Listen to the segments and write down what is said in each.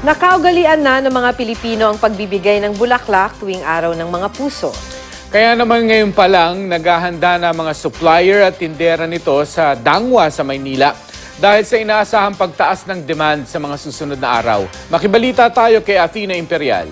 Nakaugalian na ng mga Pilipino ang pagbibigay ng bulaklak tuwing araw ng mga puso. Kaya naman ngayon pa lang, naghahanda na mga supplier at tindera nito sa Dangwa sa Maynila dahil sa inaasahang pagtaas ng demand sa mga susunod na araw. Makibalita tayo kay Athena Imperial.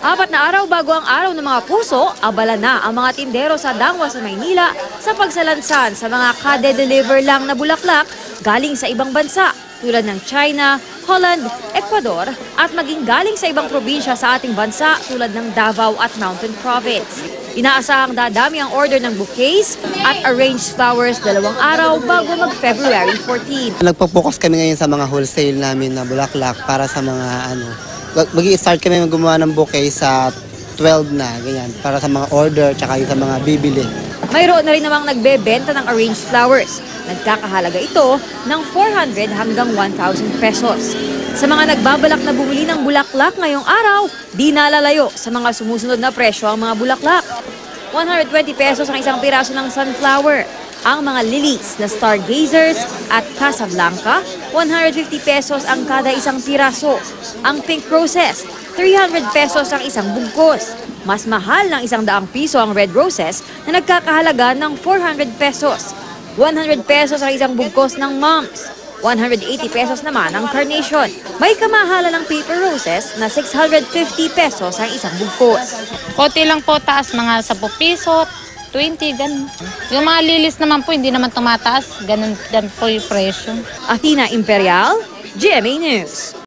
4 na araw bago ang araw ng mga puso, abala na ang mga tindero sa Dangwa sa Maynila sa pagsalansan sa mga kade-deliver lang na bulaklak galing sa ibang bansa tulad ng China, Holland, Ecuador at maging galing sa ibang probinsya sa ating bansa tulad ng Davao at Mountain Province. Inaasahang dadami ang order ng bouquets at arranged flowers 2 araw bago mag-February 14. Nagpo-focus kami ngayon sa mga wholesale namin na bulaklak para sa mga Mag-i-start kami gumawa ng bouquet sa 12 na, ganyan, para sa mga order tsaka sa mga bibili. Mayroon na rin namang nagbebenta ng arranged flowers. Nagkakahalaga ito ng 400 hanggang 1,000 pesos. Sa mga nagbabalak na bumili ng bulaklak ngayong araw, di nalalayo sa mga sumusunod na presyo ang mga bulaklak. 120 pesos ang isang piraso ng sunflower. Ang mga lilies na stargazers at Casablanca, 150 pesos ang kada isang piraso. Ang pink roses, 300 pesos ang isang bugkos. Mas mahal ng 100 piso ang red roses na nagkakahalaga ng 400 pesos. 100 pesos ang isang bugkos ng mums. 180 pesos naman ang carnation. May kamahalan ng paper roses na 650 pesos ang isang bugkos. Konti lang po taas, mga 10 piso, 20, ganun. Yung mga lilis naman po, hindi naman tumataas. Ganun po yung presyo. Athena Imperial, GMA News.